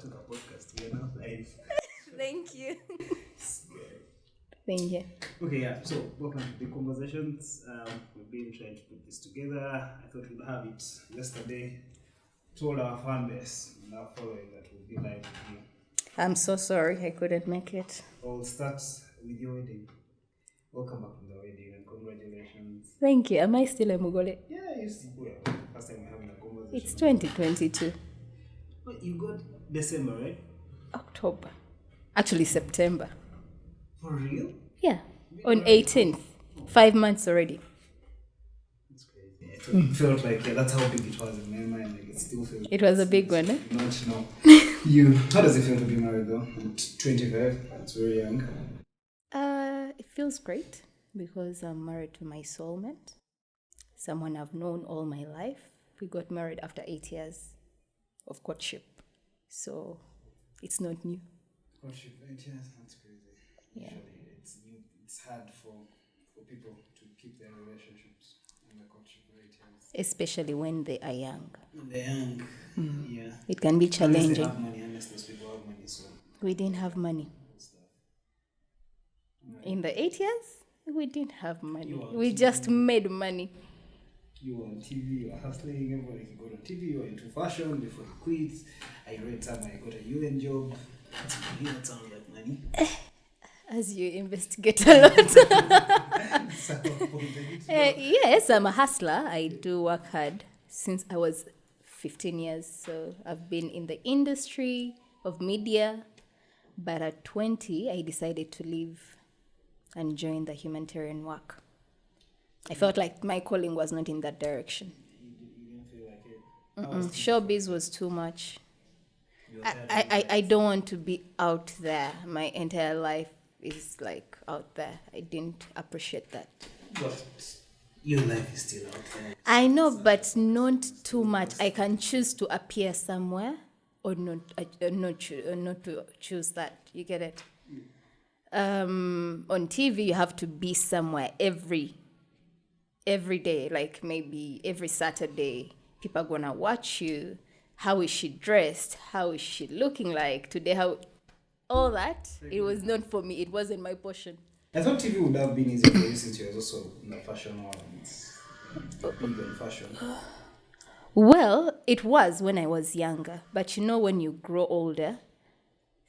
took a podcast. We are now live. Thank you. Scary. Thank you. Okay, yeah. So welcome to the conversations. We've been trying to put this together. I thought we'd have it yesterday. Told our fan base and our following that we'll be live with you. I'm so sorry I couldn't make it. We'll start with your wedding. Welcome back from the wedding and congratulations. Thank you. Am I still a Mugole? Yeah, you see, well, first time we're having a conversation. It's 2022. But you got December, right? October. Actually, September. For real? Yeah. On 18th. 5 months already. That's crazy. Yeah, so it felt like, yeah, that's how big it was in my mind. Like, it still feels. It was a big one, eh? Not now. How does it feel to be married though? At 25, that's very young. It feels great because I'm married to my soulmate, someone I've known all my life. We got married after 8 years of courtship, so it's not new. Courtship, 8 years, that's crazy. Yeah. Usually it's new. It's hard for people to keep their relationships in the courtship for 8 years. Especially when they are young. When they're young, yeah. It can be challenging. Unless those people have money, so We didn't have money. good stuff. In the 8 years, we didn't have money. You are We just made money. You were on TV, you were hustling, everybody can go on TV, you were into fashion before you quit. I read somewhere I got a UN job. That's money, that sounds like money. As you investigate a lot. So, Yes, I'm a hustler. I do work hard since I was 15 years. So I've been in the industry of media. But at 20, I decided to leave and join the humanitarian work. I felt like my calling was not in that direction. you didn't feel like it. How was it? Showbiz was too much. You were tired I don't want to be out there. My entire life is like out there. I didn't appreciate that. But your life is still out there. I know, but not too much. I can choose to appear somewhere or not to choose that. You get it? On TV, you have to be somewhere every day, like maybe every Saturday. People are gonna watch you. How is she dressed? How is she looking like today? How all that? It was not for me. It wasn't my portion. I thought TV would have been easier for you since you were also in the fashion world. It's big on fashion. Well, it was when I was younger, but you know, when you grow older,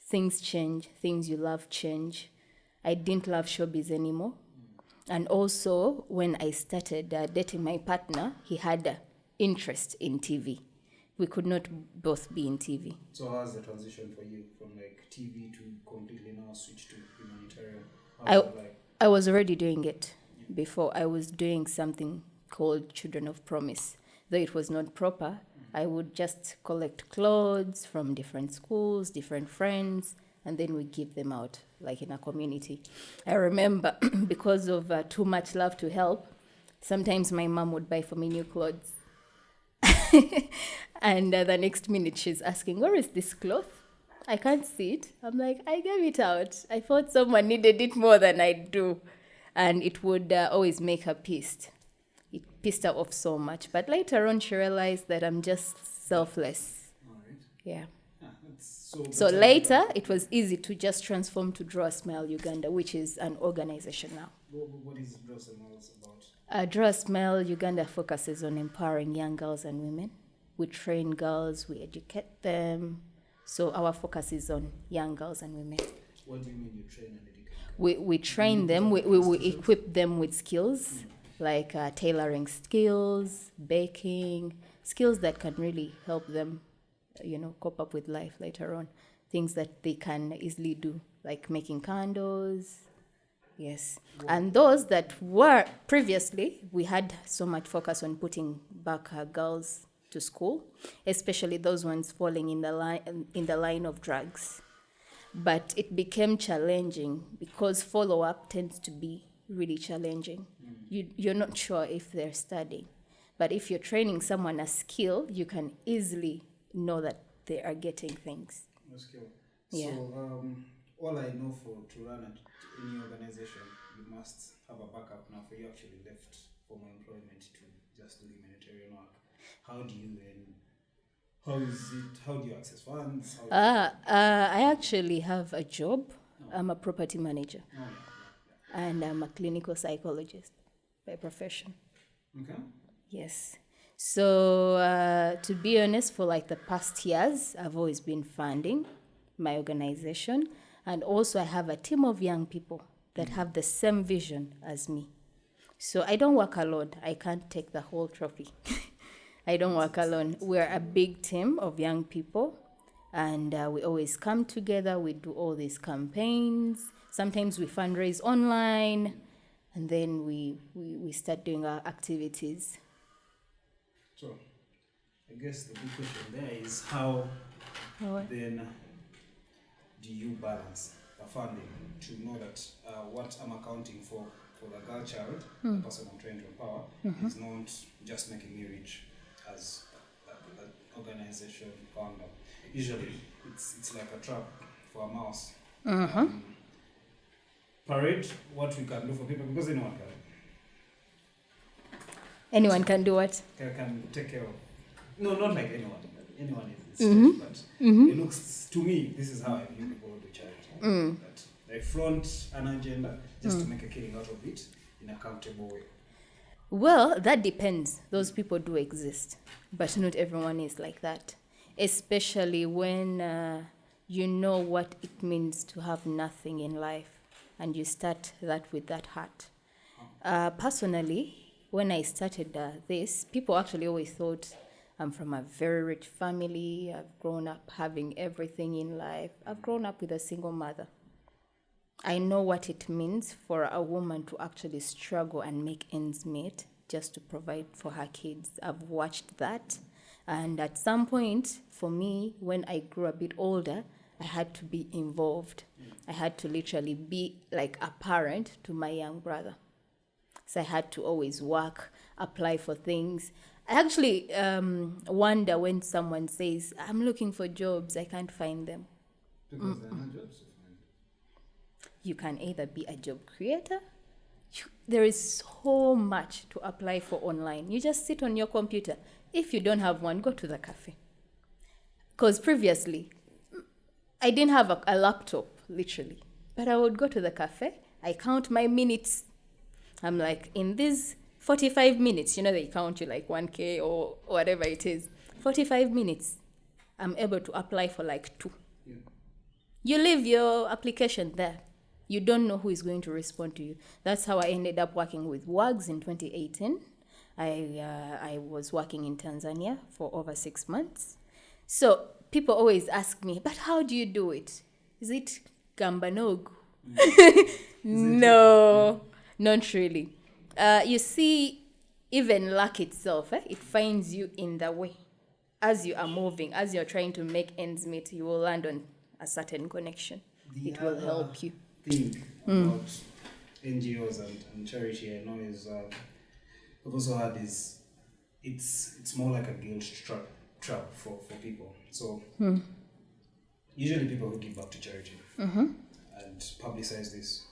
things change. Things you love change. I didn't love showbiz anymore. And also, when I started dating my partner, he had interest in TV. We could not both be in TV. So how's the transition for you from like TV to completely now switch to humanitarian? I, How's it like? I was already doing it before. I was doing something called Children of Promise. Though it was not proper, I would just collect clothes from different schools, different friends, and then we give them out, like in a community. I remember because of too much love to help, sometimes my mom would buy for me new clothes. And the next minute she's asking, where is this cloth? I can't see it. I'm like, I gave it out. I thought someone needed it more than I do. And it would always make her pissed. It pissed her off so much. But later on, she realized that I'm just selfless. All right. Yeah. That's So later, it was easy to just transform to Draw a Smile Uganda, which is an organization now. What is Blossom House about? Draw a Smile Uganda focuses on empowering young girls and women. We train girls, we educate them. So our focus is on young girls and women. What do you mean you train and educate? We train them, we equip them with skills like tailoring skills, baking, skills that can really help them, cope up with life later on. Things that they can easily do, like making candles. Yes. And those that were previously, we had so much focus on putting back girls to school, especially those ones falling in the line of drugs. But it became challenging because follow-up tends to be really challenging. You're not sure if they're studying. But if you're training someone a skill, you can easily know that they are getting things. No skill. Yeah. So all I know to run any organization, you must have a backup. Now for you actually left formal employment to just do humanitarian work. How do you then How is it? How do you access funds? I actually have a job. I'm a property manager, Oh, and I'm a clinical psychologist by profession. Okay. Yes. So, to be honest, for like the past years, I've always been funding my organization. And also, I have a team of young people that have the same vision as me. So, I don't work alone. I can't take the whole trophy. I don't work alone. We're a big team of young people. And we always come together. We do all these campaigns. Sometimes we fundraise online. And then we start doing our activities. So, I guess the big question there is how then do you balance the funding to know that what I'm accounting for the girl child, the person I'm trying to empower, is not just making me rich as an organization founder. Usually, it's like a trap for a mouse. Parade what we can do for people, because anyone can. Anyone can do what? Can take care of. No, not like anyone. Anyone is strange, but it looks to me. This is how I view people who do charity. That they flaunt an agenda just to make a killing out of it in a comfortable way. Well, that depends. Those people do exist, but not everyone is like that. Especially when you know what it means to have nothing in life, and you start that with that heart. Personally, when I started this, people actually always thought I'm from a very rich family. I've grown up having everything in life. I've grown up with a single mother. I know what it means for a woman to actually struggle and make ends meet just to provide for her kids. I've watched that. And at some point, for me, when I grew a bit older, I had to be involved. I had to literally be like a parent to my young brother. So I had to always work, apply for things. I actually wonder when someone says, I'm looking for jobs, I can't find them. Because there are no jobs to find. You can either be a job creator. There is so much to apply for online. You just sit on your computer. If you don't have one, go to the cafe. Because previously, I didn't have a laptop, literally. But I would go to the cafe. I count my minutes. I'm like, in these 45 minutes, they count you like 1K or whatever it is. 45 minutes, I'm able to apply for like 2. Yeah. You leave your application there. You don't know who is going to respond to you. That's how I ended up working with WAGs in 2018. I was working in Tanzania for over 6 months. So people always ask me, but how do you do it? Is it Gambanogu? No, not really. You see, even luck itself, it finds you in the way. As you are moving, as you're trying to make ends meet, you will land on a certain connection. It will help you. Thing about NGOs and charity, I know is I've also heard is it's more like a guilt trap for people. So usually people who give back to charity and publicize this,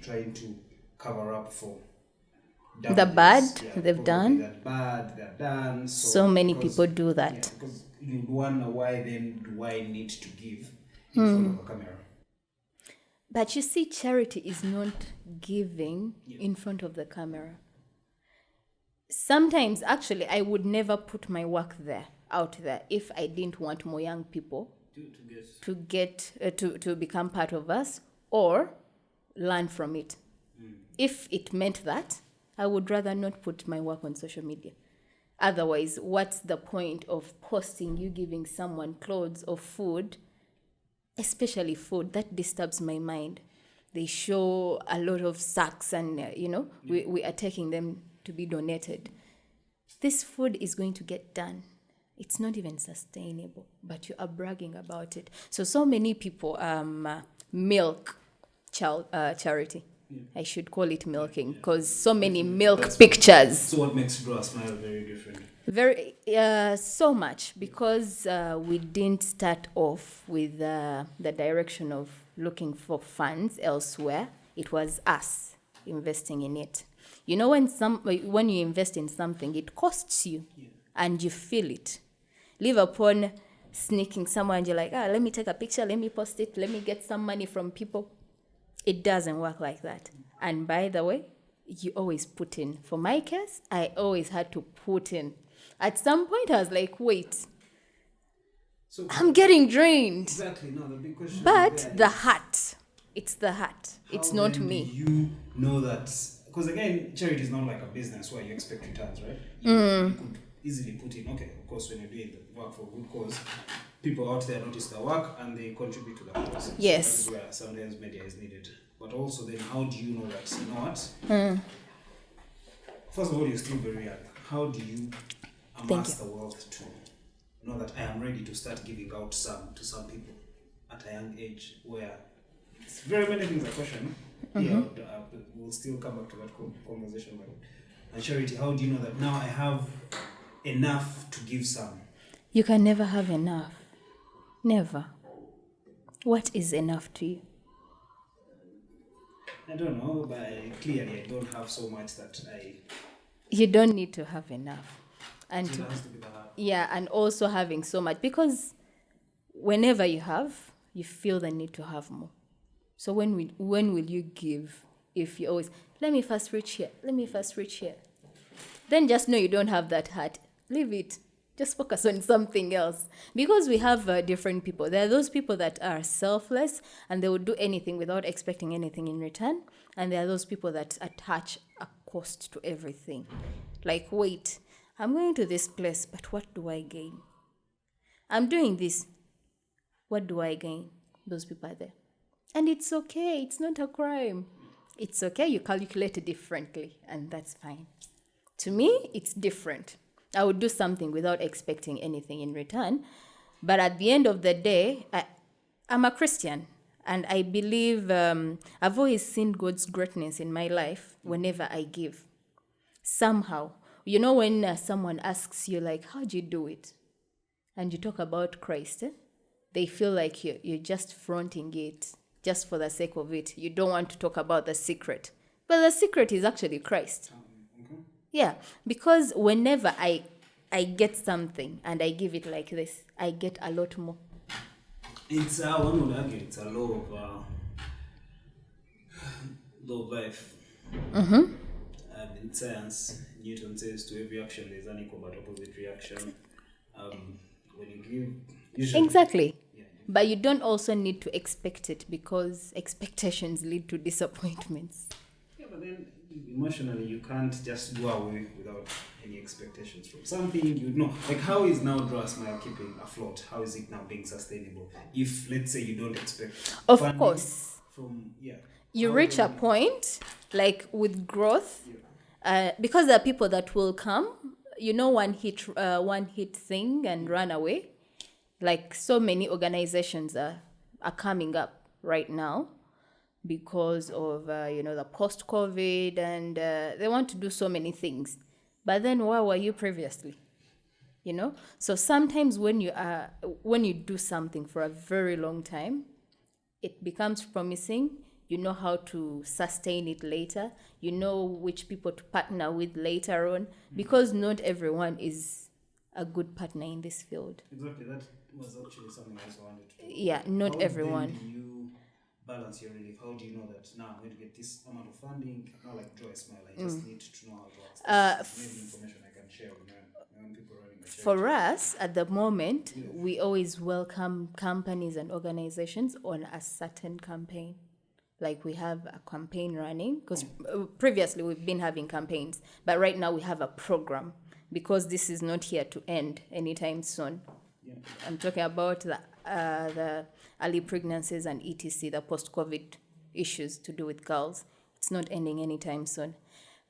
trying to cover up for the bad they've done. That bad they've done. So many people do that. Yeah, because you wonder why then do I need to give in front of a camera? But you see, charity is not giving in front of the camera. Sometimes, actually, I would never put my work out there if I didn't want more young people to become part of us or learn from it. If it meant that, I would rather not put my work on social media. Otherwise, what's the point of posting you giving someone clothes or food? Especially food, that disturbs my mind. They show a lot of sacks and, we are taking them to be donated. This food is going to get done. It's not even sustainable, but you are bragging about it. So many people milk charity. Yeah. I should call it milking because so many milk pictures. So what makes Draw a Smile very different? Very so much because we didn't start off with the direction of looking for funds elsewhere. It was us investing in it. When you invest in something, it costs you and you feel it. live upon sneaking somewhere and you're like, let me take a picture, let me post it, let me get some money from people. It doesn't work like that. And by the way, you always put in. For my case, I always had to put in. At some point, I was like, wait, So I'm getting drained. exactly, no, the big question But there the is, heart, it's the heart. It's how not then me. do you know that? Because again, charity is not like a business where you expect returns, right? You could easily put in, okay, of course, when you're doing the work for a good cause, people out there notice the work and they contribute to the cause. Yes. So that is where sometimes media is needed. But also then, how do you know that, you know what? First of all, you're still very young. How do you amass the wealth to know that I am ready to start giving out to some people at a young age, where it's very many things are questioned. Yeah, we'll still come back to that conversation. But and charity, how do you know that now I have enough to give some? You can never have enough. Never. What is enough to you? I don't know, but clearly I don't have so much that You don't need to have enough. And so to, it has to be the heart. yeah, and also having so much, because whenever you have, you feel the need to have more. So when will you give if you always, let me first reach here, let me first reach here? Then just know you don't have that heart. Leave it. Just focus on something else. Because we have different people. There are those people that are selfless and they will do anything without expecting anything in return. And there are those people that attach a cost to everything. Like, wait, I'm going to this place, but what do I gain? I'm doing this. What do I gain? Those people are there. And it's okay. It's not a crime. It's okay. You calculate it differently, and that's fine. To me, it's different. I would do something without expecting anything in return. But at the end of the day, I'm a Christian. And I believe I've always seen God's greatness in my life whenever I give. Somehow. You know, when someone asks you, like, how do you do it? And you talk about Christ, they feel like you're just fronting it just for the sake of it. You don't want to talk about the secret. But the secret is actually Christ. Yeah, because whenever I get something and I give it like this, I get a lot more. It's one would argue it's a law of life. And in science, Newton says to every action there's an equal but opposite reaction. When you give, usually, Exactly. yeah. But you don't also need to expect it, because expectations lead to disappointments. Yeah, but then emotionally you can't just go away without any expectations from something. You know, like, how is now Draw a Smile keeping afloat? How is it now being sustainable? If, let's say, you don't expect Of funding course. from You how reach a then- point, like with growth, because there are people that will come, one hit thing and run away. Like, so many organizations are coming up right now because of the post-COVID, and they want to do so many things. But then where were you previously? So sometimes when you do something for a very long time, it becomes promising. You know how to sustain it later. You know which people to partner with later on, because not everyone is a good partner in this field. Exactly, that was actually something I also wanted to. Yeah, not How everyone. Then do you balance your relief? How do you know that now I'm going to get this amount of funding? Not like Draw a Smile. I just need to know how to access. Maybe information I can share when people are running a charity. For us, at the moment, we always welcome companies and organizations on a certain campaign. Like, we have a campaign running, because previously we've been having campaigns, but right now we have a program, because this is not here to end anytime soon. Yeah. I'm talking about the early pregnancies and etc., the post-COVID issues to do with girls. It's not ending anytime soon.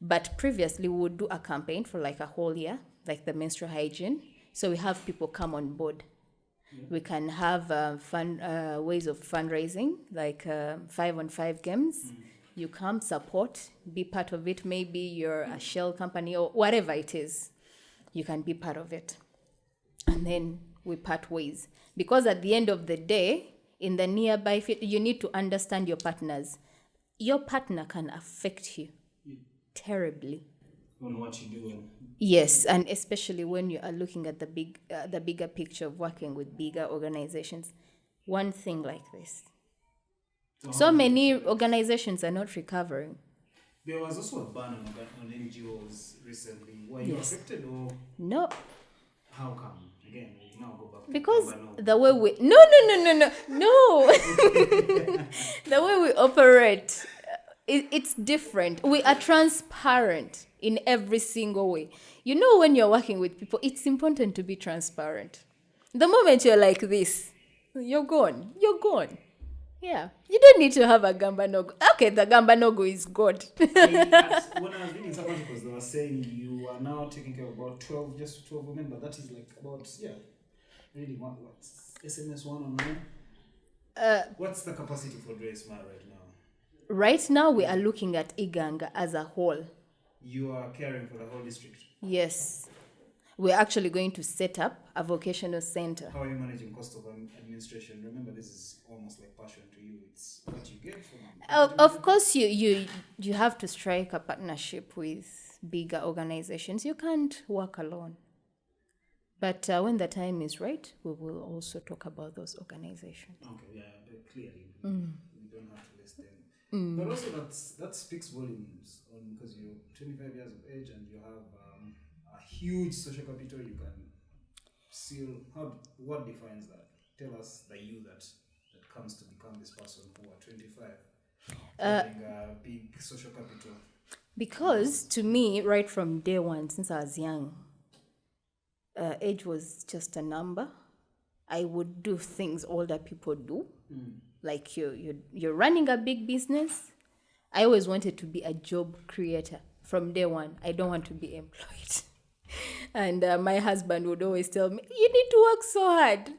But previously we would do a campaign for like a whole year, like the menstrual hygiene. So we have people come on board. We can have ways of fundraising, like 5-on-5 games. You come, support, be part of it. Maybe you're a shell company or whatever it is. You can be part of it. And then we part ways. Because at the end of the day, in the nearby field, you need to understand your partners. Your partner can affect you terribly. on what you do. And Yes, and especially when you are looking at the bigger picture of working with bigger organizations. One thing like this. So many organizations are not recovering. there was also a ban on NGOs recently. Were you Yes. affected or No, how come? Again, we'll now go back to because Gambano. the way we no the way we operate, it's different. We are transparent in every single way. You know, when you're working with people, it's important to be transparent. The moment you're like this, you're gone. Yeah, you don't need to have a gamba nogo. Okay, the gamba nogo is God. When I was reading some articles, they were saying you are now taking care of about 12 women, but that is like about, really what's SMS 1 on 1? What's the capacity for Dre Smile right now? Right now, we are looking at Iganga as a whole. You are caring for the whole district. Yes. We're actually going to set up a vocational center. How are you managing cost of administration? Remember, this is almost like passion to you. It's what you get from Of course, you have to strike a partnership with bigger organizations. You can't work alone. But when the time is right, we will also talk about those organizations. Okay, yeah, but clearly. We don't have to list them. But also that speaks volumes on because you're 25 years of age and you have a huge social capital. You can seal. What defines that? Tell us the you that comes to become this person who are 25, having a big social capital. Because to me, right from day one, since I was young, age was just a number. I would do things older people do. Like you're running a big business. I always wanted to be a job creator from day one. I don't want to be employed. And my husband would always tell me, you need to work so hard.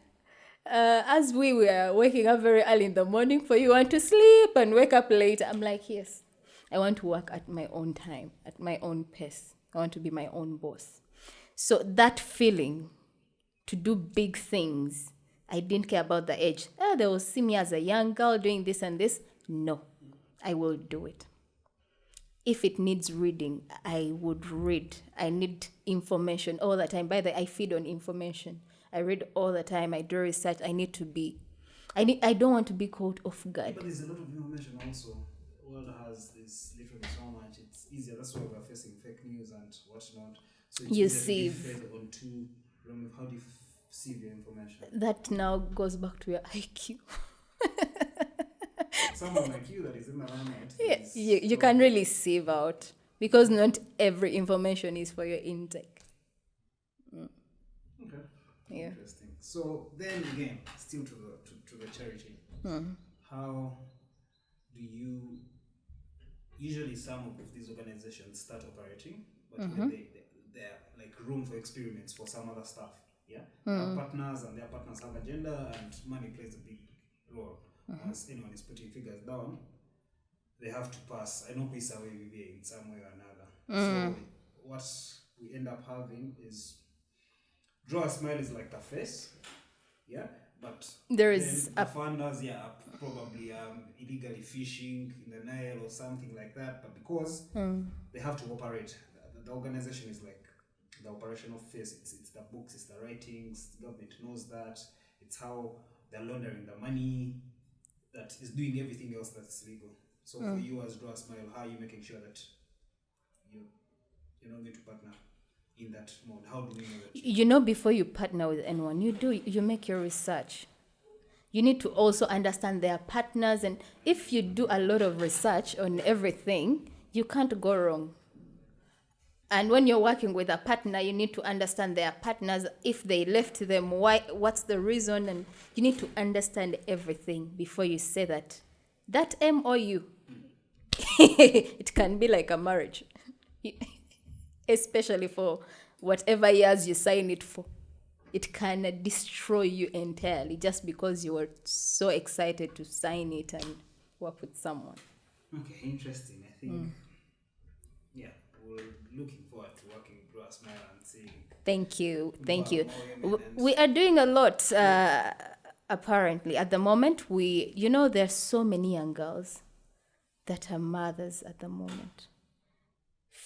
As we were waking up very early in the morning, for you want to sleep and wake up later. I'm like, yes, I want to work at my own time, at my own pace. I want to be my own boss. So that feeling to do big things, I didn't care about the age. They will see me as a young girl doing this and this. No, I will do it. If it needs reading, I would read. I need information all the time. By the way, I feed on information. I read all the time. I do research. I don't want to be caught off guard. But there's a lot of information also. The world has this literally so much. It's easier. That's why we're facing fake news and whatnot. So it's You easier to sieve. be fed onto. How do you sieve your information? That now goes back to your IQ. Someone like you that is in the limelight. Yeah, you can really sieve out because not every information is for your intake. Okay. Yeah. Interesting. So then again, still to the charity. How do you usually some of these organizations start operating, but when they're like room for experiments for some other stuff. Yeah. Have partners and their partners have agenda and money plays a big role. Once anyone is putting figures down, they have to pass. I know Pisa will be in some way or another. So what we end up having is Draw a Smile is like the face, yeah, but There is the funders, are probably illegally fishing in the Nile or something like that. But because they have to operate, the organization is like the operational face. It's the books, it's the writings. The government knows that. It's how they're laundering the money. That is doing everything else that's legal. So for you as Draw a Smile, how are you making sure that you're not going to partner in that mode? How do we know that? You know, before you partner with anyone, you make your research. You need to also understand their partners, and if you do a lot of research on everything, you can't go wrong. And when you're working with a partner, you need to understand their partners. If they left them, why? What's the reason? And you need to understand everything before you say that MOU. It can be like a marriage, especially for whatever years you sign it for. It can destroy you entirely just because you were so excited to sign it and work with someone. Okay, interesting. I think, we're looking forward to working with Draw a Smile and seeing. Thank you. More We are doing a lot, apparently. At the moment, there's so many young girls that are mothers at the moment.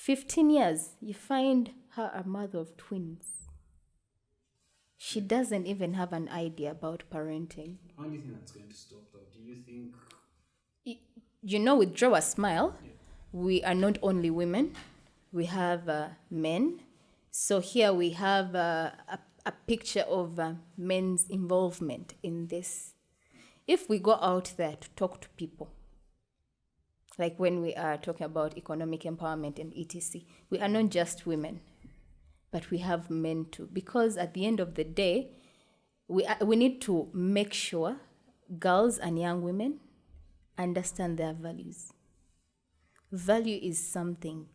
15 years, you find her a mother of twins. She doesn't even have an idea about parenting. How do you think that's going to stop, though? Do you think... With Draw a Smile, we are not only women, we have men. So here we have a picture of men's involvement in this. If we go out there to talk to people, like when we are talking about economic empowerment and etc., we are not just women, but we have men too. Because at the end of the day, we need to make sure girls and young women understand their values. Value is something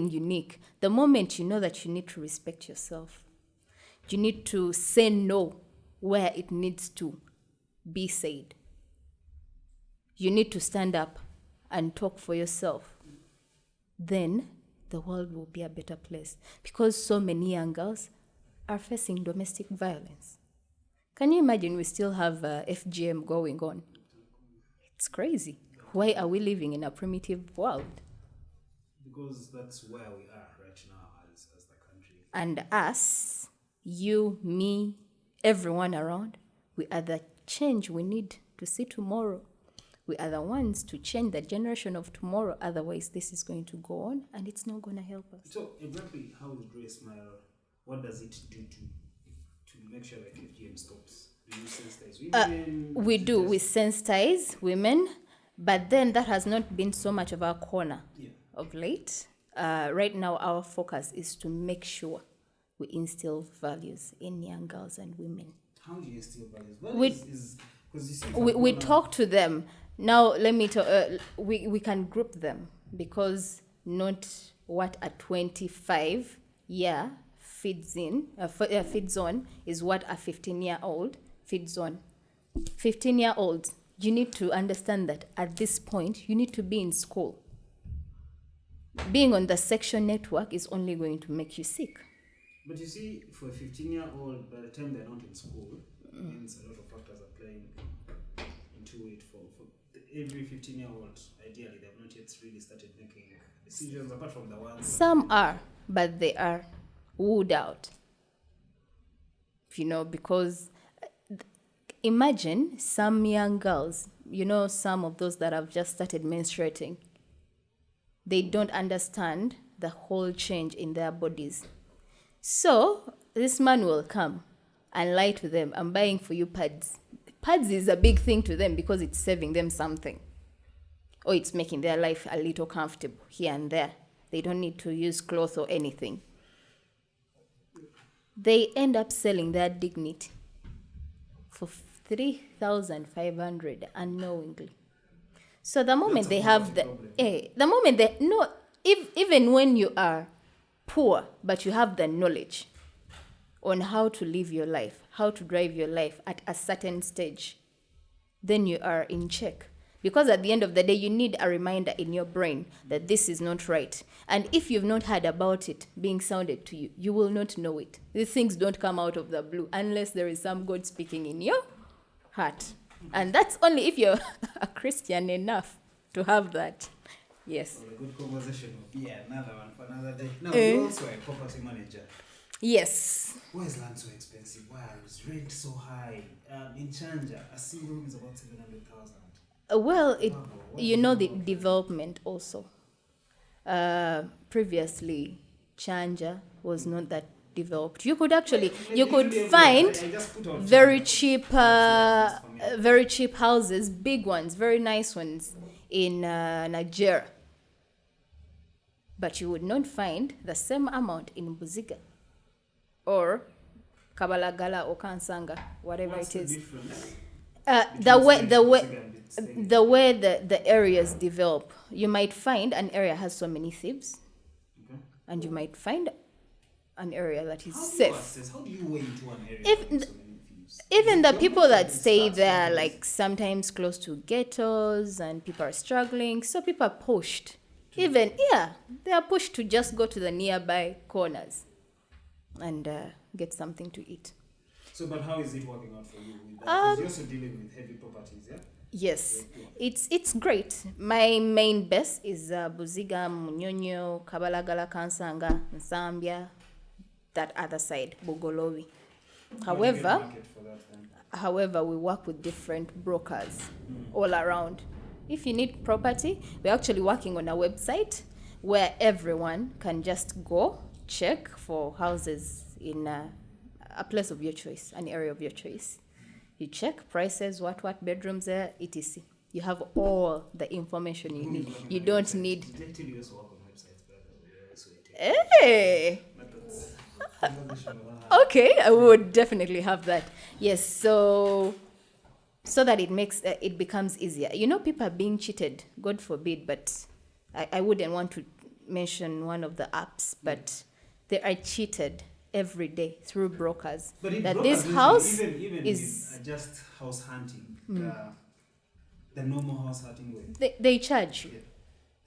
unique. The moment you know that you need to respect yourself, you need to say no where it needs to be said. You need to stand up and talk for yourself. Then the world will be a better place, because so many young girls are facing domestic violence. Can you imagine we still have FGM going on? It's crazy. Why are we living in a primitive world? Because that's where we are right now as the country. And us, you, me, everyone around, we are the change we need to see tomorrow. We are the ones to change the generation of tomorrow. Otherwise, this is going to go on and it's not going to help us. So, exactly how is Draw a Smile? What does it do to make sure that FGM stops? Do you sensitize women? We do. We sensitize women, but then that has not been so much of our corner of late. Right now, our focus is to make sure we instill values in young girls and women. How do you instill values? We talk to them. Now, let me talk. We can group them, because not what a 25-year feeds on is what a 15-year-old feeds on. 15-year-olds, you need to understand that at this point, you need to be in school. Being on the sexual network is only going to make you sick. But you see, for a 15-year-old, by the time they're not in school, it means a lot of factors are playing into it. For every 15-year-old, ideally, they've not yet really started making decisions, apart from the ones... Some are, but they are wooed out. Because imagine some young girls, some of those that have just started menstruating, they don't understand the whole change in their bodies. So this man will come and lie to them, I'm buying for you pads. Pads is a big thing to them because it's saving them something. Or it's making their life a little comfortable here and there. They don't need to use cloth or anything. They end up selling their dignity for 3,500 unknowingly. So the moment they have even when you are poor, but you have the knowledge on how to live your life, how to drive your life at a certain stage, then you are in check. Because at the end of the day, you need a reminder in your brain that this is not right. And if you've not heard about it being sounded to you, you will not know it. These things don't come out of the blue unless there is some God speaking in your heart. And that's only if you're a Christian enough to have that. Yes. Well, a good conversation will be another one for another day. Now, you're also a property manager. Yes. Why is land so expensive? Why is rent so high? In Chanja, a single room is about 700,000. Well, the development also. Previously, Chanja was not that developed. You could find very cheap houses, big ones, very nice ones in Nigeria. But you would not find the same amount in Buziga or Kabalagala or Kansanga, whatever it is. The way the areas develop, you might find an area has so many thieves, and you might find an area that is safe. How do you weigh into an area with so many thieves? Even the people that stay there, like sometimes close to ghettos, and people are struggling, so people are pushed. They are pushed to just go to the nearby corners and get something to eat. So, but how is it working out for you with that? Because you're also dealing with heavy properties, yeah? Yes, it's great. My main base is Buziga, Munyonyo, Kabalagala, Kansanga, Zambia, that other side, Bugolobi. However, we work with different brokers all around. If you need property, we're actually working on a website where everyone can just go check for houses in a place of your choice, an area of your choice. You check prices, what bedrooms there, etc. You have all the information you need. You don't need. Did I tell you also work on websites, by the way? Hey. Conversational. Okay, I would definitely have that. Yes, so that it becomes easier. You know, people are being cheated. God forbid, but I wouldn't want to mention one of the apps, but they are cheated every day through brokers. But that brokers this house even is in, just house hunting, the normal house hunting way. they charge you.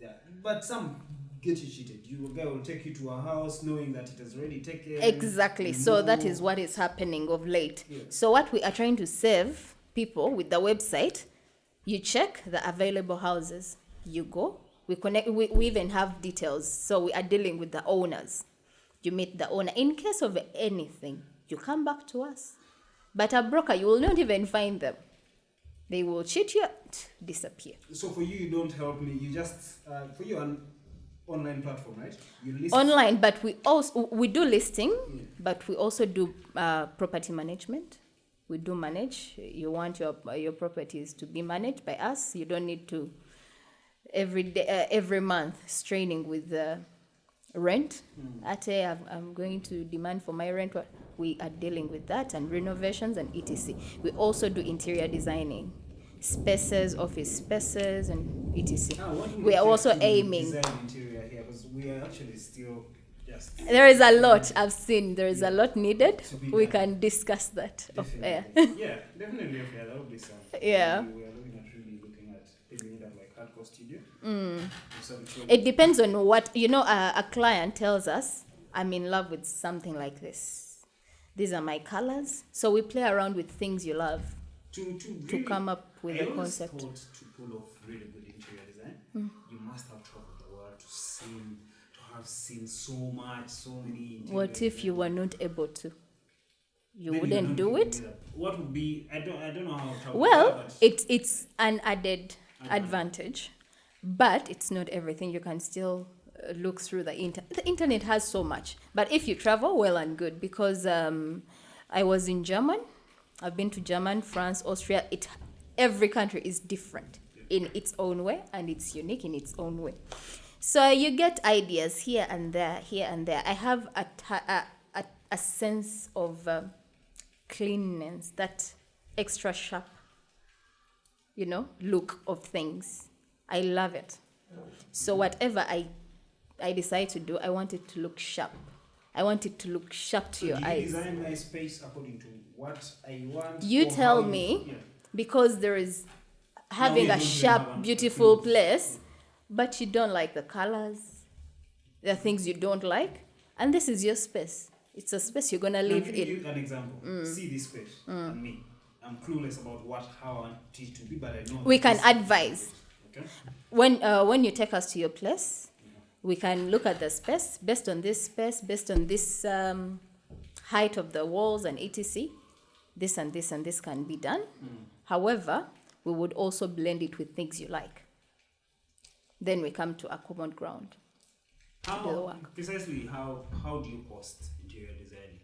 Yeah, but some get you cheated. A guy will take you to a house knowing that it has already taken. Exactly. So that is what is happening of late. Yeah. So what we are trying to save people with the website, you check the available houses. You go. We connect. We even have details. So we are dealing with the owners. You meet the owner. In case of anything, you come back to us. But a broker, you will not even find them. They will cheat you, disappear. So for you don't help me. You just for you an online platform, right? You list online, but we do listing, but we also do property management. We do manage. You want your properties to be managed by us. You don't need to every month straining with the rent. I'm going to demand for my rent. We are dealing with that, and renovations and etc. We also do interior designing, spaces, office spaces, and etc. We are also aiming. Design interior here, because we are actually still just. There is a lot I've seen. There is a lot needed. We can discuss that off air. Yeah, definitely off air. That would be something. Yeah. We are looking at maybe that like hardcore studio. It depends on what a client tells us. I'm in love with something like this. These are my colors. So we play around with things you love to come up with a concept. To pull off really good interior design, you must have traveled the world to have seen so many. What if you were not able to? You Maybe wouldn't do it? What would be? I don't know how. Well, it's an added advantage, but it's not everything. You can still look through the internet. The internet has so much, but if you travel, well and good. Because I was in German. I've been to German, France, Austria. Every country is different in its own way, and it's unique in its own way. So you get ideas here and there, here and there. I have a sense of cleanness, that extra sharp, look of things. I love it. So whatever I decide to do, I want it to look sharp. I want it to look sharp to your eyes. You design my space according to what I want. You tell me, because there is having a sharp, beautiful place, but you don't like the colors. There are things you don't like, and this is your space. It's a space you're gonna live in. Give you an example. See this space and me. I'm clueless about how I want it to be, but I know. We can advise. Okay. When you take us to your place, we can look at the space based on this height of the walls and etc. This and this and this can be done. However, we would also blend it with things you like. Then we come to a common ground. Precisely how do you post interior design?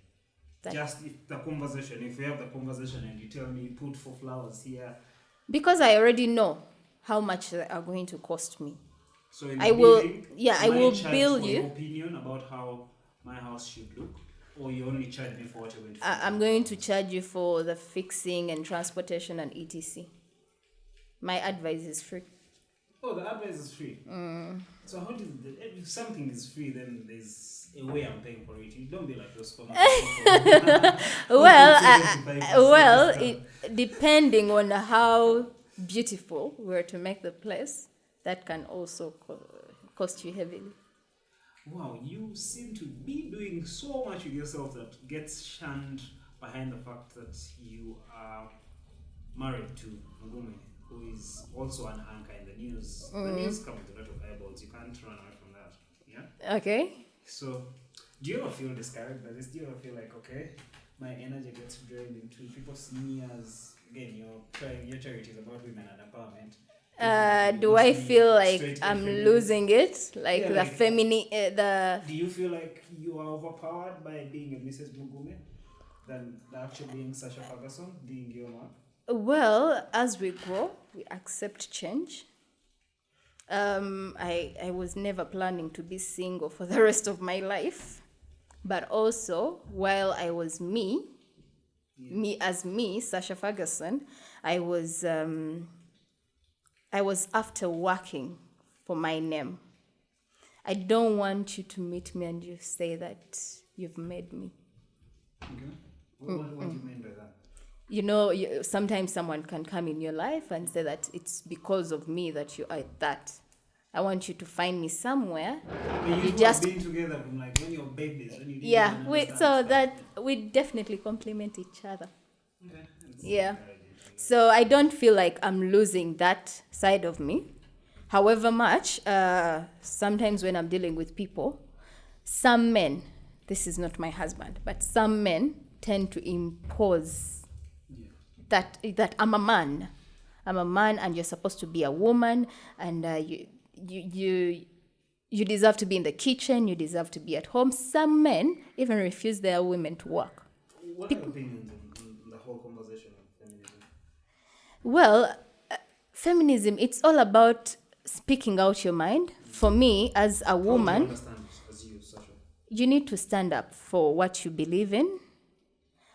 Just if we have the conversation and you tell me put 4 flowers here. Because I already know how much they are going to cost me. So I will bill you. Your opinion about how my house should look, or you only charge me for what you're going to. I'm going to charge you for the fixing and transportation and etc. My advice is free. Oh, the advice is free. So how if something is free, then there's a way I'm paying for it. You don't be like those depending on how beautiful we're to make the place, that can also cost you heavily. Wow, you seem to be doing so much with yourself that gets shunned behind the fact that you are married to Mugume. who is also an anchor in the news. The news comes with a lot of eyeballs. You can't run away from that. Yeah. Okay. So, do you ever feel discouraged by this? Do you ever feel like, okay, my energy gets drained into people see me as, again, your charity is about women and empowerment. Do I feel like I'm losing it? Like the feminine, Do you feel like you are overpowered by being a Mrs. Mugume than actually being Sasha Ferguson, being your mom? Well, as we grow, we accept change. I was never planning to be single for the rest of my life. But also, while I was me, Sasha Ferguson, I was after working for my name. I don't want you to meet me and you say that you've made me. Okay. What do you mean by that? You know, sometimes someone can come in your life and say that it's because of me that you are that. I want you to find me somewhere. And you just been together from like when you're babies, when you we definitely complement each other. Okay. Yeah. So I don't feel like I'm losing that side of me. However much, sometimes when I'm dealing with people, some men, this is not my husband, but some men tend to impose that I'm a man. I'm a man and you're supposed to be a woman, and you deserve to be in the kitchen, you deserve to be at home. Some men even refuse their women to work. What are your opinions on the whole conversation of feminism? Well, feminism, it's all about speaking out your mind. For me, as a woman, How do you understand as you, Sasha? you need to stand up for what you believe in,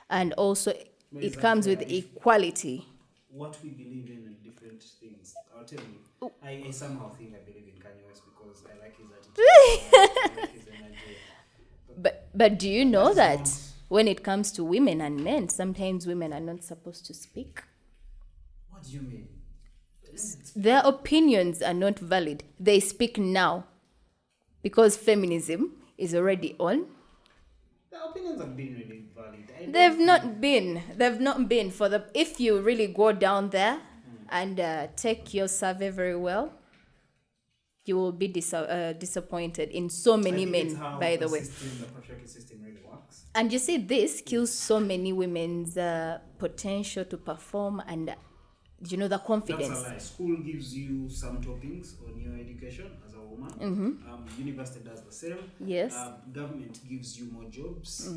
and also it comes with equality. What we believe in different things. I'll tell you. I somehow think I believe in Kanye West because I like his attitude. I like his energy. But do you know that when it comes to women and men, sometimes women are not supposed to speak? What do you mean? Their opinions are not valid. They speak now because feminism is already on. The opinions have been really valid. They've not been for the. If you really go down there and take your survey very well, you will be disappointed in so many men. By the way, the patriarchy system really works. And you see, this kills so many women's potential to perform and the confidence. That's a lie. School gives you some toppings on your education as a woman. University does the same. Yes. Government gives you more jobs.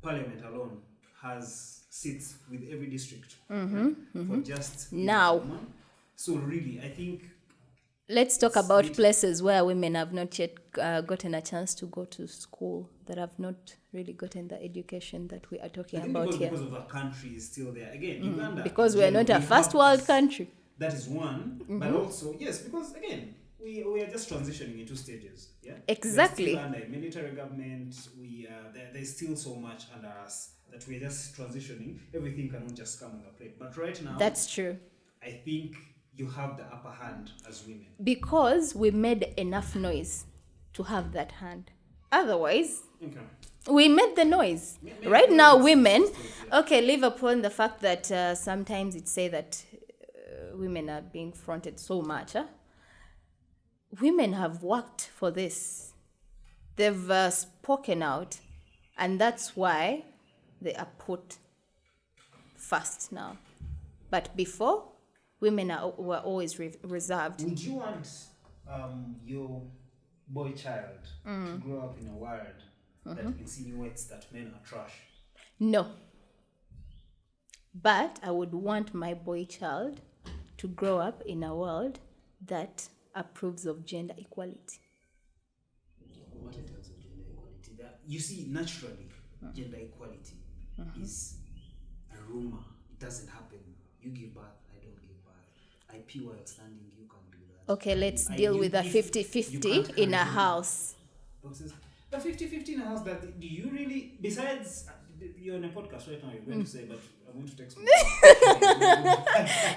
Parliament alone has seats with every district for just now. Woman. So really, I think. Let's talk about places where women have not yet gotten a chance to go to school, that have not really gotten the education that we are talking about here. Because of our country is still there. Again, Uganda. Because we are not a first world country. That is one. But also, yes, because again, we are just transitioning into stages. Yeah. Exactly. We're still under a military government. There's still so much under us that we're just transitioning. Everything cannot just come on the plate. But right now, that's true. I think you have the upper hand as women. Because we made enough noise to have that hand. Otherwise, we made the noise. Right now, women, leave upon the fact that sometimes it's say that women are being fronted so much. Women have worked for this. They've spoken out, and that's why they are put first now. But before, women were always reserved. Would you want your boy child to grow up in a world that insinuates that men are trash? No. But I would want my boy child to grow up in a world that approves of gender equality. What in terms of gender equality? You see, naturally, gender equality is a rumor. It doesn't happen. You give birth, I don't give birth. I pee while standing, you can't do that. Okay, let's deal with the 50-50 in a house. The 50-50 in a house, that do you really, besides, you're on a podcast right now, you're going to say, but I'm going to text me.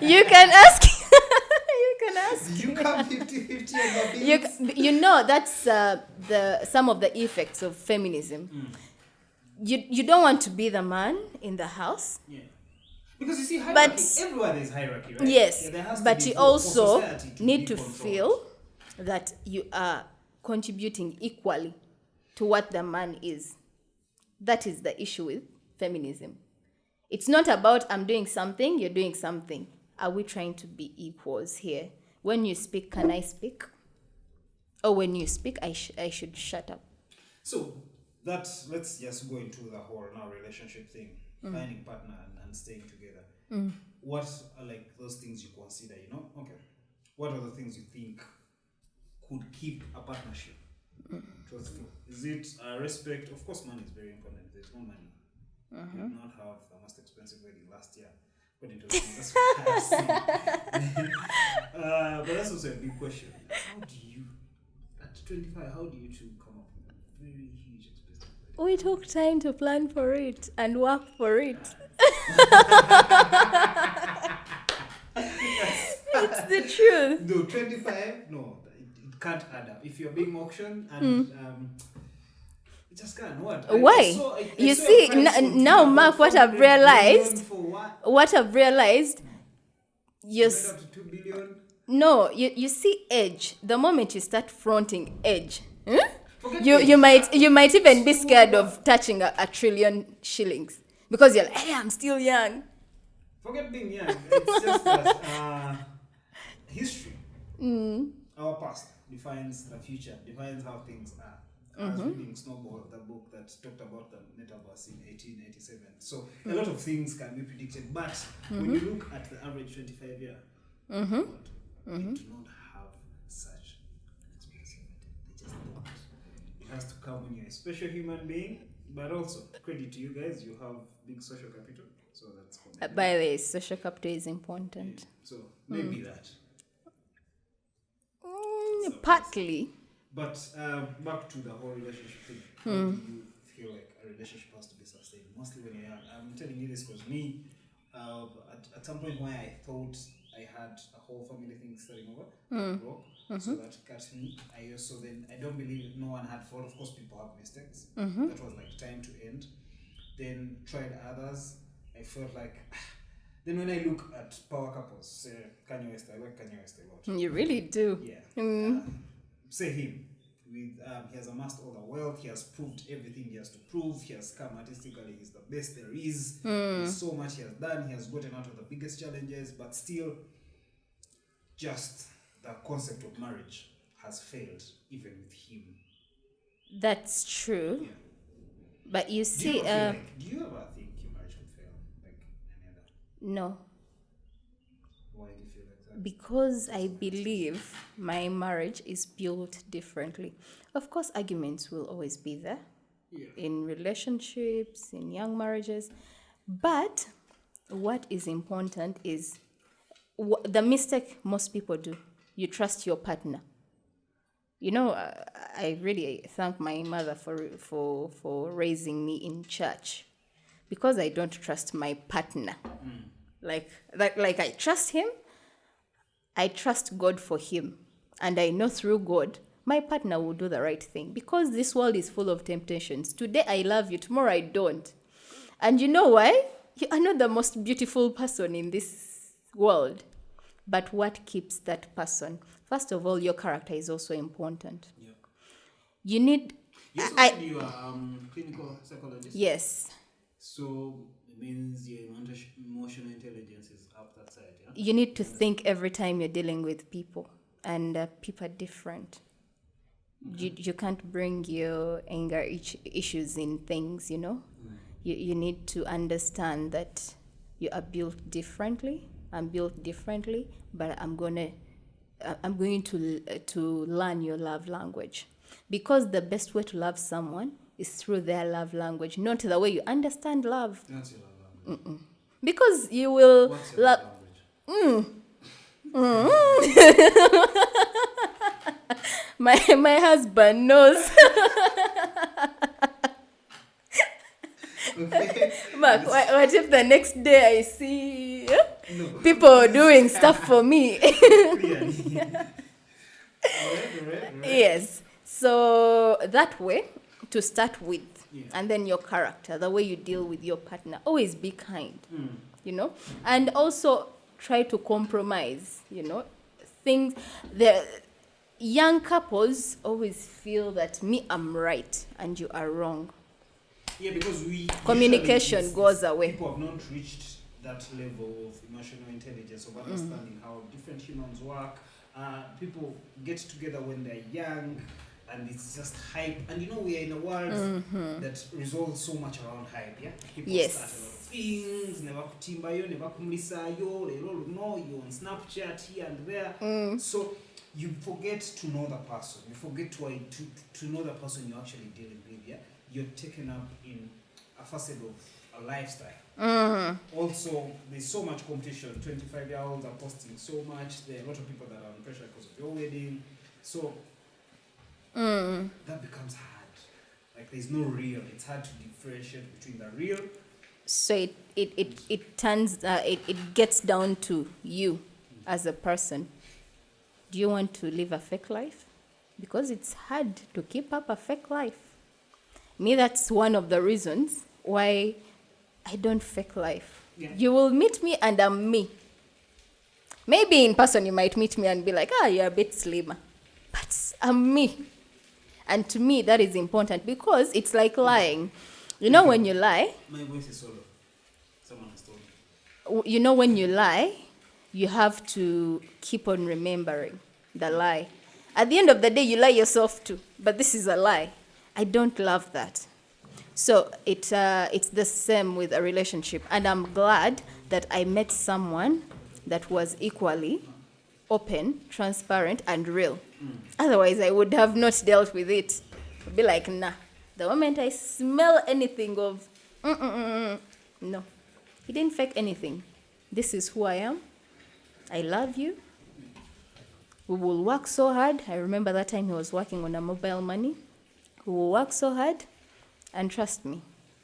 You can ask. You come 50-50 on the bills. That's some of the effects of feminism. You don't want to be the man in the house. Yeah. Because you see, hierarchy, everywhere there's hierarchy, right? Yes, Yeah, there has to but be you for also society to need be to controlled. feel that you are contributing equally to what the man is. That is the issue with feminism. It's not about I'm doing something, you're doing something. Are we trying to be equals here? When you speak, can I speak? Or when you speak, I should shut up. So let's just go into the whole now relationship thing, finding partner and staying together. What are like those things you consider? Okay. What are the things you think could keep a partnership truthful? Is it respect? Of course, money is very important. If there's no money, you did not have the most expensive wedding last year. That's what I've seen. But that's also a big question. How do you, at 25, how do you two come up with a very huge expensive wedding? We took time to plan for it and work for it. It's the truth. No, 25, no, it can't add up. If you're being auctioned and it just can't. What? Why? You see, now, Mark, what I've realized, Yes. Up to 2 billion. No, you see age. The moment you start fronting age, you might even be scared of touching a trillion shillings because you're like, hey, I'm still young. Forget being young. It's just that history, our past defines the future, defines how things are. I was reading Snowball, the book that talked about the metaverse in 1887. So a lot of things can be predicted, but when you look at the average 25-year, they do not have such expensive. They just don't. It has to come when you're a special human being, but also credit to you guys, you have big social capital, so that's by the way, social capital is important. Yeah. So maybe that. Partly. But back to the whole relationship thing. How do you feel like a relationship has to be sustained? Mostly when you're young. I'm telling you this because me, at some point when I thought I had a whole family thing starting over, broke, so that cut me. I don't believe no one had fault. Of course, people have mistakes. That was like time to end. Then tried others. I felt like. Then when I look at power couples, Kanye West, I like Kanye West a lot. You really do. Yeah. Say him. He has amassed all the wealth. He has proved everything he has to prove. He has come artistically. He's the best there is. There's so much he has done. He has gotten out of the biggest challenges, but still, just the concept of marriage has failed, even with him. That's true. Yeah. But you see, do you ever think your marriage would fail, like any other? No. Why do you feel like that? Because I believe my marriage is built differently. Of course, arguments will always be there in relationships, in young marriages. But what is important is the mistake most people do. You trust your partner. I really thank my mother for raising me in church, because I don't trust my partner. Like I trust him. I trust God for him, and I know through God, my partner will do the right thing, because this world is full of temptations. Today I love you, tomorrow I don't. And you know why? You are not the most beautiful person in this world. But what keeps that person? First of all, your character is also important. Yeah. You need... You said you are clinical psychologist? Yes. So it means your emotional intelligence is up that side, yeah? You need to think every time you're dealing with people. And people are different. You can't bring your anger issues in things, You need to understand that you are built differently. I'm built differently, but I'm going to learn your love language. Because the best way to love someone is through their love language, not the way you understand love. That's your love language. Because you will What's your love language? My husband knows. Okay. Mark, what if the next day I see people doing stuff for me? Right. Yes. So that way, to start with, and then your character, the way you deal with your partner, always be kind. and also try to compromise, things. The young couples always feel that I'm right and you are wrong. Yeah, because communication goes away. People have not reached that level of emotional intelligence, of understanding how different humans work. People get together when they're young, and it's just hype. And we are in a world that resolves so much around hype. Yeah, people start a lot of things. Never kutimba yo, never kumlisa yo, lelo no, you on Snapchat here and there. So you forget to know the person. You forget to know the person you're actually dealing with. Yeah, you're taken up in a facet of a lifestyle. Also, there's so much competition. 25-year-olds are posting so much. There are a lot of people that are under pressure because of your wedding. So that becomes hard. Like, there's no real. It's hard to differentiate between the real. So it turns it gets down to you as a person. Do you want to live a fake life? Because it's hard to keep up a fake life. Me, that's one of the reasons why I don't fake life. Yeah. You will meet me and I'm me. Maybe in person you might meet me and be like, you're a bit slimmer. But I'm me. And to me, that is important because it's like lying. When you lie... My voice is solo. Someone has told me. When you lie, you have to keep on remembering the lie. At the end of the day, you lie yourself too. But this is a lie. I don't love that. So it's the same with a relationship. And I'm glad that I met someone that was equally open, transparent, and real. Otherwise, I would have not dealt with it. I'd be like, nah. The moment I smell anything of, no. He didn't fake anything. This is who I am. I love you. We will work so hard. I remember that time he was working on a mobile money. We will work so hard. And trust me,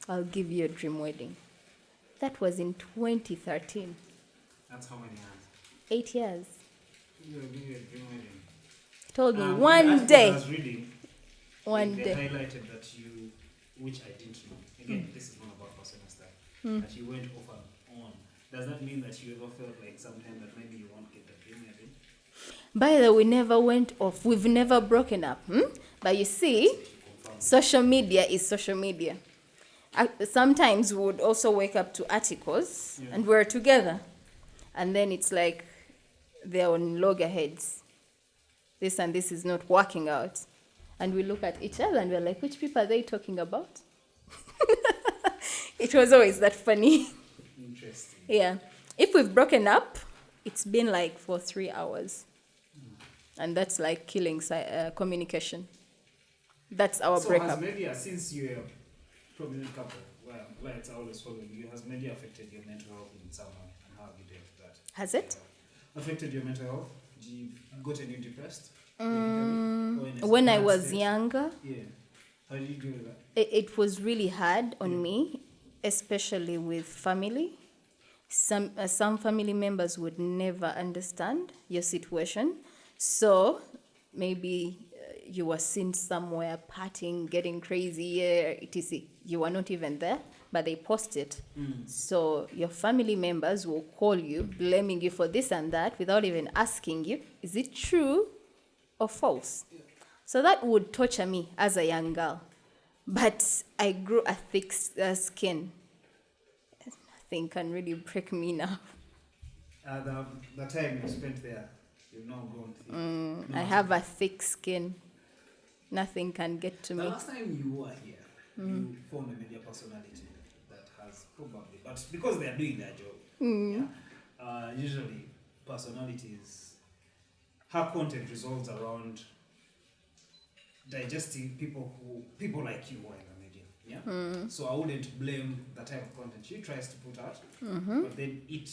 I'll give you a dream wedding. That was in 2013. That's how many years? 8 years. You'll give you a dream wedding. He told me one day. I was reading. One they day. Highlighted that you, which I didn't know. Again, this is not about personal stuff. That you went off and on. Does that mean that you ever felt like sometime that maybe you won't get the dream wedding? By the way, we never went off. We've never broken up. But you see, social media is social media. Sometimes we would also wake up to articles and we're together. And then it's like they're on loggerheads. This and this is not working out. And we look at each other and we're like, which people are they talking about? It was always that funny. Interesting. Yeah. If we've broken up, it's been like for 3 hours. And that's like killing communication. That's our breakup. So has media, since you're a prominent couple, lights are always following you, has media affected your mental health in some way? And how have you dealt with that? Has it? Affected your mental health? Did you gotten you depressed? When I was younger, yeah. How did you deal with that? It was really hard on me, especially with family. Some family members would never understand your situation. So maybe you were seen somewhere partying, getting crazy, etc. You were not even there, but they post it. So your family members will call you, blaming you for this and that without even asking you, is it true or false? So that would torture me as a young girl. But I grew a thick skin. Nothing can really break me now. The time you spent there, you've now grown thick. I have a thick skin. Nothing can get to me. The last time you were here, you formed a media personality that has probably, but because they are doing their job, usually personalities, her content revolves around digesting people like you who are in the media. Yeah. So I wouldn't blame the type of content she tries to put out, but then it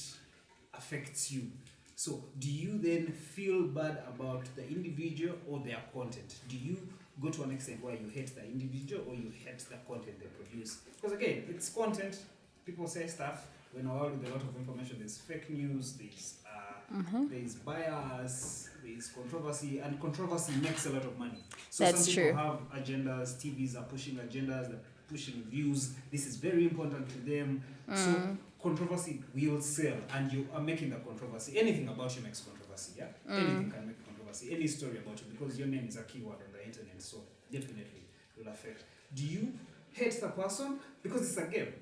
affects you. So do you then feel bad about the individual or their content? Do you go to an extent where you hate the individual or you hate the content they produce? Because again, it's content. People say stuff. When a world with a lot of information, there's fake news, there's bias, there's controversy, and controversy makes a lot of money. So That's some people true. have agendas, TVs are pushing agendas, they're pushing views. This is very important to them. So controversy will sell, and you are making the controversy. Anything about you makes controversy, yeah? Anything can make controversy. Any story about you, because your name is a keyword on the internet, so definitely will affect. Do you hate the person? Because it's a game.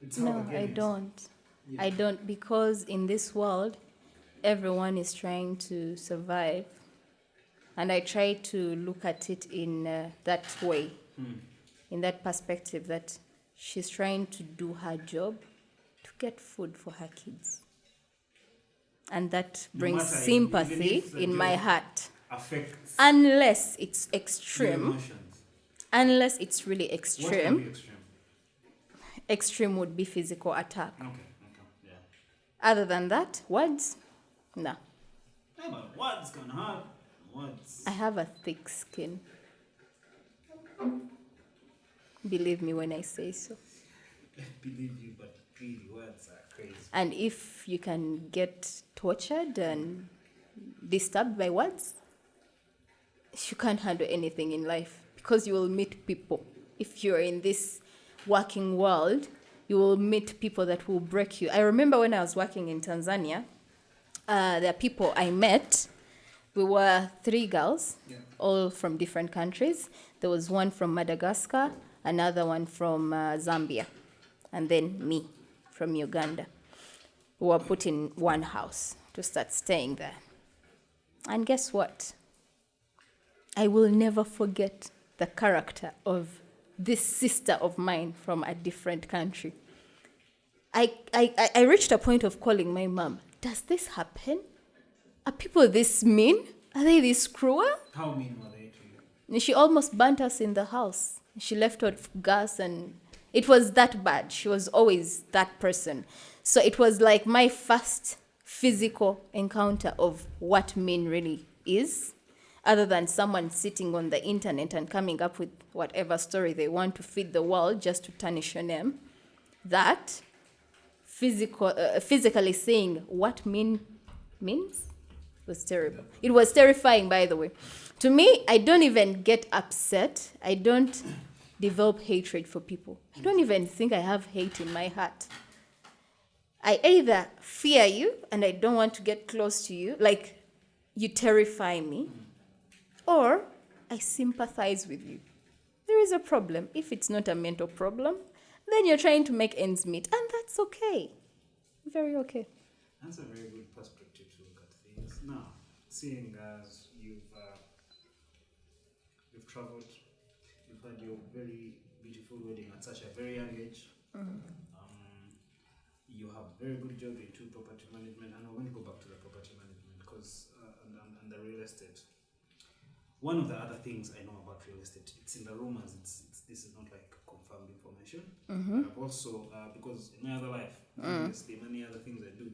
It's how the No, game I is. don't. Yeah. I don't, because in this world, everyone is trying to survive. And I try to look at it in that way, in that perspective, that she's trying to do her job to get food for her kids. And that No brings matter, sympathy even if the in my job heart. affects Unless it's your extreme, emotions. unless it's really What can extreme, be extreme? extreme would be physical attack. Okay, yeah. Other than that, words, no. Yeah, but words can hurt. Words. I have a thick skin. Believe me when I say so. I believe you, but really, words are crazy. And if you can get tortured and disturbed by words, you can't handle anything in life, because you will meet people. If you're in this working world, you will meet people that will break you. I remember when I was working in Tanzania, there are people I met. We were 3 girls, all from different countries. There was one from Madagascar, another one from Zambia, and then me from Uganda. We were put in one house to start staying there. And guess what? I will never forget the character of this sister of mine from a different country. I reached a point of calling my mom. Does this happen? Are people this mean? Are they this cruel? How mean were they to you? And she almost burnt us in the house. She left out gas, and it was that bad. She was always that person. So it was like my first physical encounter of what mean really is, other than someone sitting on the internet and coming up with whatever story they want to feed the world just to tarnish your name. That physically saying what means was terrible. It was terrifying, by the way. To me, I don't even get upset. I don't develop hatred for people. I don't even think I have hate in my heart. I either fear you and I don't want to get close to you, like you terrify me, or I sympathize with you. There is a problem. If it's not a mental problem, then you're trying to make ends meet, and that's okay. Very okay. That's a very good perspective to look at things. Now, seeing as you've traveled, you've had your very beautiful wedding at such a very young age. You have a very good job into property management, and I want to go back to the property management because and the real estate. One of the other things I know about real estate, it's in the rumors. This is not like confirmed information. I've also because in my other life, obviously many other things I do,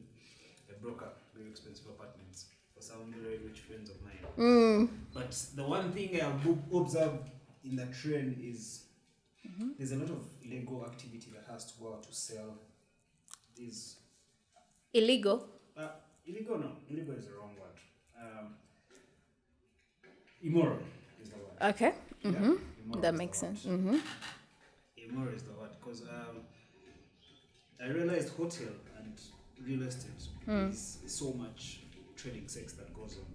I broke up very expensive apartments for some very rich friends of mine. But the one thing I've observed in the trend is there's a lot of illegal activity that has to go out to sell these. Illegal? Illegal, no. Illegal is the wrong word. Immoral is the word. Okay. Yeah? That makes sense. Immoral is the word because I realized hotel and real estate is so much trading sex that goes on.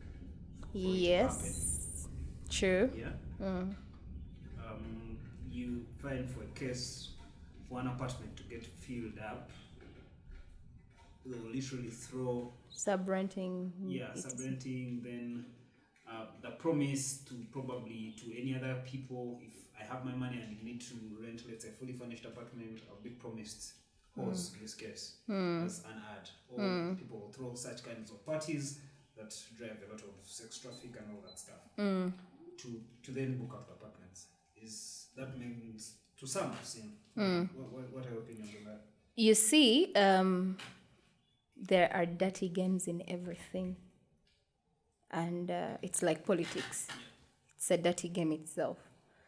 Yes. True. Yeah. You find for a case for an apartment to get filled up, they'll literally throw Sub-renting. sub-renting, then the promise to probably to any other people, if I have my money and you need to rent, let's say, fully furnished apartment, I'll be promised horse in this case as an ad. Or people will throw such kinds of parties that drive a lot of sex traffic and all that stuff to then book up the apartments. Is that means to some I've seen. What are your opinions on that? You see, there are dirty games in everything. And it's like politics. It's a dirty game itself.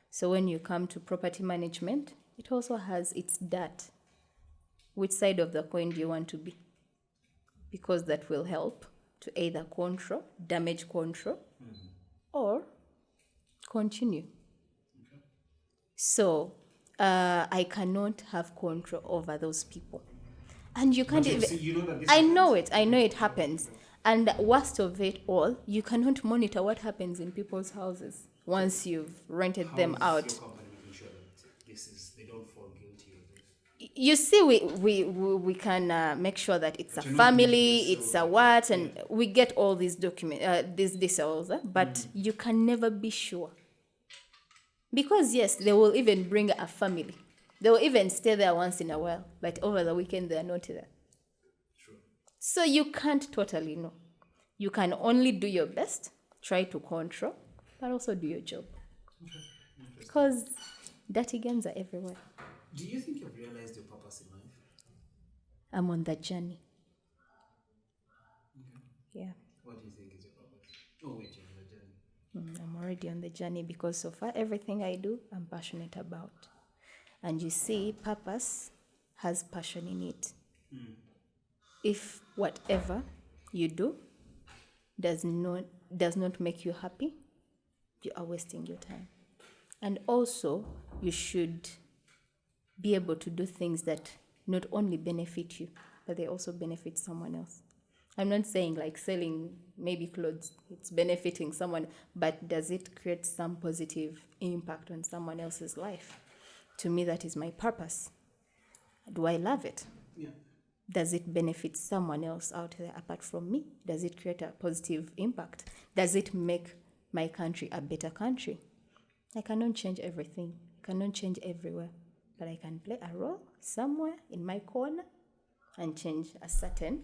So when you come to property management, it also has its dirt. Which side of the coin do you want to be? Because that will help to either damage control, or continue. Okay. So I cannot have control over those people. And you can't But even... you know that this I know happens? it. I know it happens. And worst of it all, you cannot monitor what happens in people's houses once you've rented them How is out. your company making sure that they don't fall guilty of this? You see, we can make sure that it's But a you're not going to family, just it's sell a them. what, and Yeah. we get all these these details, but you can never be sure. Because yes, they will even bring a family. They will even stay there once in a while, but over the weekend they are not there. True. So you can't totally know. You can only do your best, try to control, but also do your job. Okay. Because dirty games are everywhere. Do you think you've realized your purpose in life? I'm on that journey. Okay. Yeah. What do you think is your purpose? Oh, wait, you're on the journey. I'm already on the journey because so far everything I do, I'm passionate about. And you see, purpose has passion in it. If whatever you do does not make you happy, you are wasting your time. And also, you should be able to do things that not only benefit you, but they also benefit someone else. I'm not saying like selling maybe clothes, it's benefiting someone, but does it create some positive impact on someone else's life? To me, that is my purpose. Do I love it? Yeah. Does it benefit someone else out there apart from me? Does it create a positive impact? Does it make my country a better country? I cannot change everything. I cannot change everywhere. But I can play a role somewhere in my corner and change a certain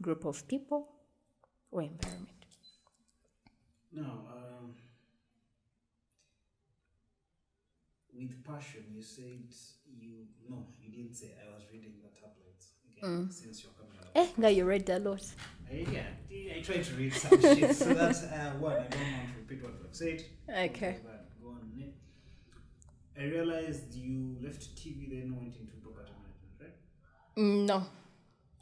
group of people or environment. Now, with passion, you said you didn't say. I was reading the tablets again since you're coming out. Now you read a lot. I try to read some shit, so that's one. I don't want to repeat what I've said. Okay. Go on. I realized you left TV, then went into property management, right? No.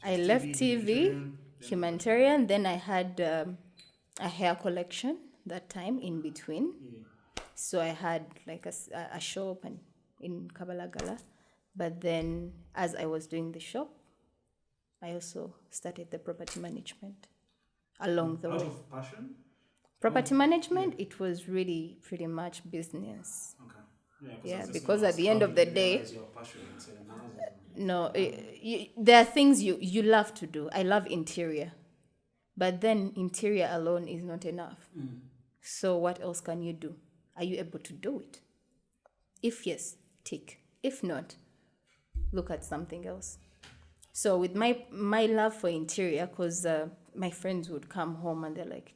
I left TV, humanitarian, then I had a hair collection that time in between. Yeah. So I had like a shop in Kabalagala. But then as I was doing the shop, I also started the property management along the Out way. of passion? Property management, it was really pretty much business. Okay. Yeah, because at the end of the day, your passion in selling houses. no, there are things you love to do. I love interior. But then interior alone is not enough. So what else can you do? Are you able to do it? If yes, tick. If not, look at something else. So with my love for interior, because my friends would come home and they're like,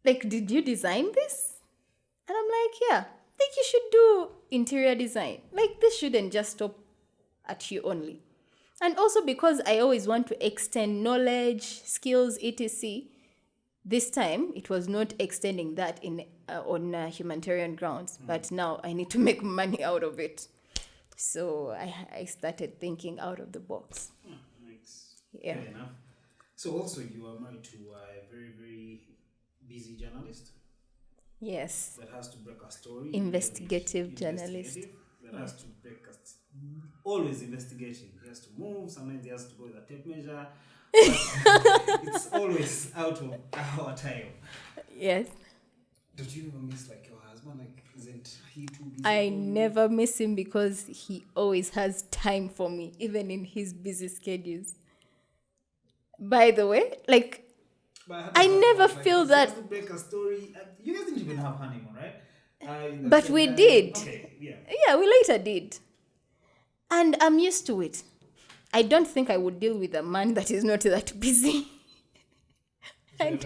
did you design this? And I'm like, yeah, you should do interior design. This shouldn't just stop at you only. And also because I always want to extend knowledge, skills, etc. This time, it was not extending that on humanitarian grounds, but now I need to make money out of it. So I started thinking out of the box. Fair enough. So also you are married to a very, very busy journalist. Yes. That has to break a story. Investigative journalist. That has to break always investigating. He has to move. Sometimes he has to go with a tape measure. It's always out of our time. Yes. Don't you ever miss your husband? Isn't he too busy? I never miss him because he always has time for me, even in his busy schedules. By the way, I never feel that. He has to break a story. You guys didn't even have honeymoon, right? But we did. Okay, yeah. Yeah, we later did. And I'm used to it. I don't think I would deal with a man that is not that busy. I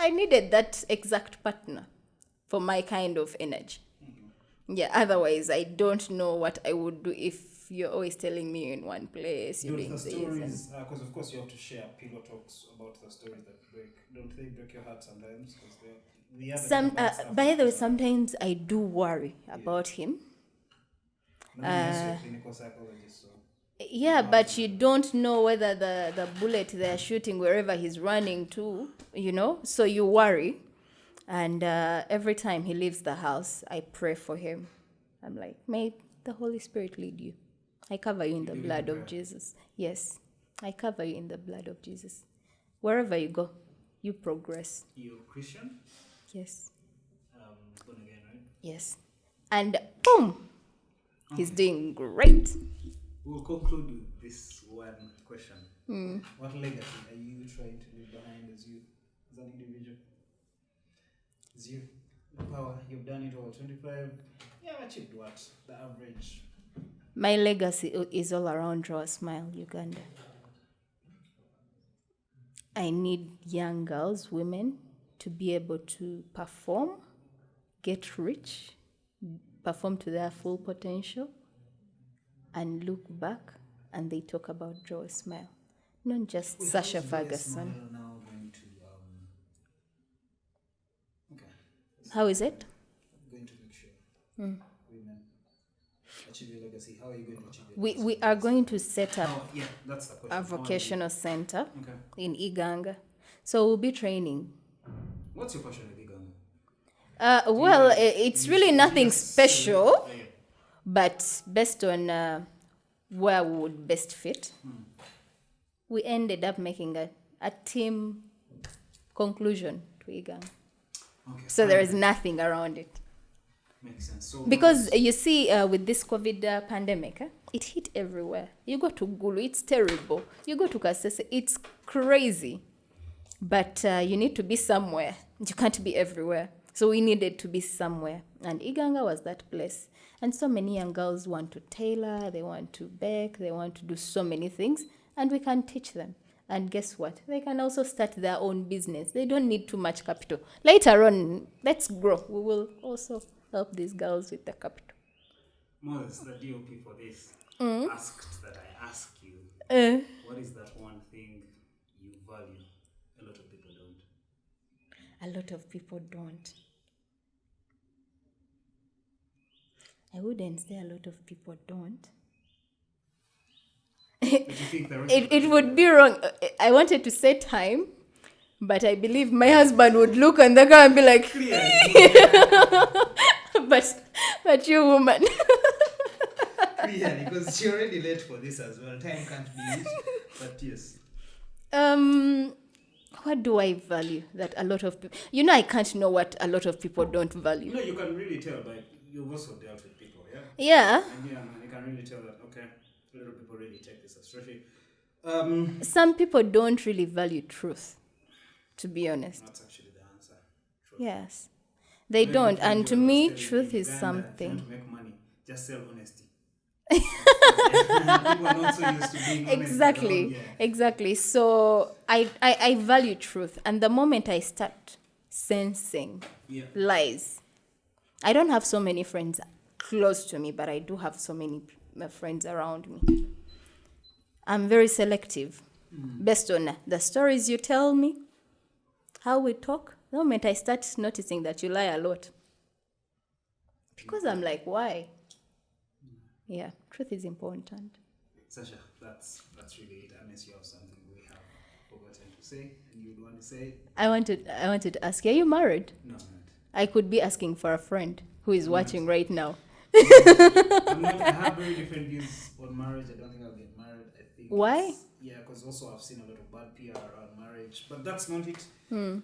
needed that exact partner for my kind of energy. Yeah, otherwise I don't know what I would do if you're always telling me you're in one place, you're doing the this. Stories, because of course you have to share pillow talks about the stories that break. Don't they break your heart sometimes? By the way, sometimes I do worry about him. You're a clinical psychologist, so. Yeah, but you don't know whether the bullet they're shooting wherever he's running to, so you worry. And every time he leaves the house, I pray for him. I'm like, may the Holy Spirit lead you. I cover you in the believe blood in of prayer? Jesus. Yes, I cover you in the blood of Jesus. Wherever you go, you progress. You're Christian? Yes, Born again, right? yes. And boom, he's doing great. We'll conclude with this one question. What legacy are you trying to leave behind as an individual? As you, the power, you've done it all. 25, you have achieved what? The average. My legacy is all around Draw a Smile, Uganda. I need young girls, women, to be able to perform, get rich, perform to their full potential, and look back and they talk about Draw a Smile. Not just Wait, Sasha how is Draw a Ferguson. Smile now going to, okay. How is it? Going to make sure women achieve your legacy. How are you going to achieve your legacy? We are going to set up Oh, yeah, that's the question. a vocational center Okay. in Iganga. So we'll be training. What's your passion with Iganga? Well, it's really nothing special, Oh, yeah. but based on where we would best fit, we ended up making a team conclusion to Iganga. Okay. So there is nothing around it. Makes sense. So Because you see, with this COVID pandemic, it hit everywhere. You go to Gulu, it's terrible. You go to Kasese, it's crazy. But you need to be somewhere. You can't be everywhere. So we needed to be somewhere. And Iganga was that place. And so many young girls want to tailor, they want to bake, they want to do so many things. And we can teach them. And guess what? They can also start their own business. They don't need too much capital. Later on, let's grow. We will also help these girls with the capital. Moses, the DOP for this, asked that I ask you, what is that one thing you value a lot of people don't? A lot of people don't. I wouldn't say a lot of people don't. But you think the rest of It would be wrong. I wanted to say time, but I believe my husband would look on the car and be like, but you woman. Clearly, because you're already late for this as well. Time can't be it. But yes. What do I value that a lot of people... I can't know what a lot of people don't value. You can really tell, but you've also dealt with people, yeah? Yeah. And you can really tell that, okay, a lot of people really take this as stretchy. Some people don't really value truth, to be honest. That's actually the answer. Truth. Yes. They don't. And to me, truth is something. Trying to make money, just sell honesty. People are not so used to being honest. Exactly. So I value truth. And the moment I start sensing lies, I don't have so many friends close to me, but I do have so many friends around me. I'm very selective based on the stories you tell me, how we talk. The moment I start noticing that you lie a lot, because I'm like, why? Yeah, truth is important. Sasha, that's really it. Unless you have something we have forgotten to say and you'd want to say. I wanted to ask you, are you married? No, I'm not. I could be asking for a friend who is watching right now. I'm not. I have very different views on marriage. I don't think I'll get married. I think. Why? Yeah, because also I've seen a lot of bad PR around marriage, but that's not it.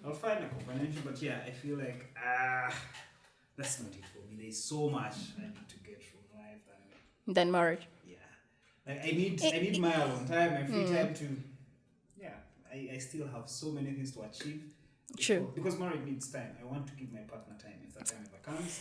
I'll find a companionship, but yeah, I feel like that's not it for me. There's so much I need to get through in life Than marriage. Yeah, like I need my alone time, my free time to. Yeah, I still have so many things to achieve. True. Because marriage needs time. I want to give my partner time if that time ever comes.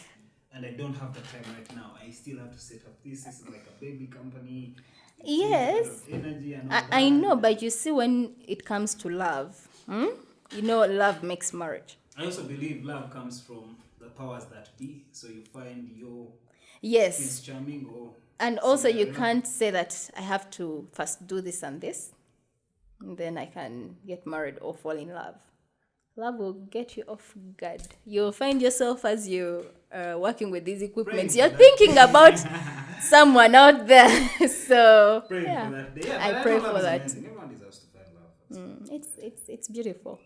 And I don't have the time right now. I still have to set up this. This is like a baby company. Yes. Energy and all I that. know, but you see, when it comes to love, love makes marriage. I also believe love comes from the powers that be. So you find your Yes. Prince Charming or... And also, you Cinderella. can't say that I have to first do this and this, and then I can get married or fall in love. Love will get you off guard. You'll find yourself as you're working with these equipments. Praying You're for that. thinking about someone out there. So Praying for that day. Yeah, I but pray know for love is that. amazing. Everyone deserves to find love. It's beautiful.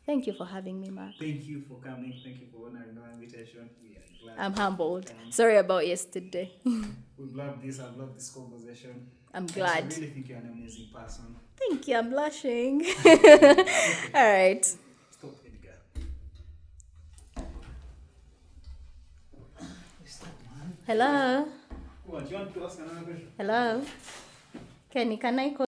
Thank you for having me, Mark. Thank you for coming. Thank you for honoring our invitation. We are glad. I'm humbled. Sorry about yesterday. We've loved this. I've loved this conversation. I'm glad. I really think you're an amazing person. Thank you. I'm blushing. All right. Stop, Edgar. Stop, man. Hello. What, do you want to ask another question? Hello. Kenny, can I call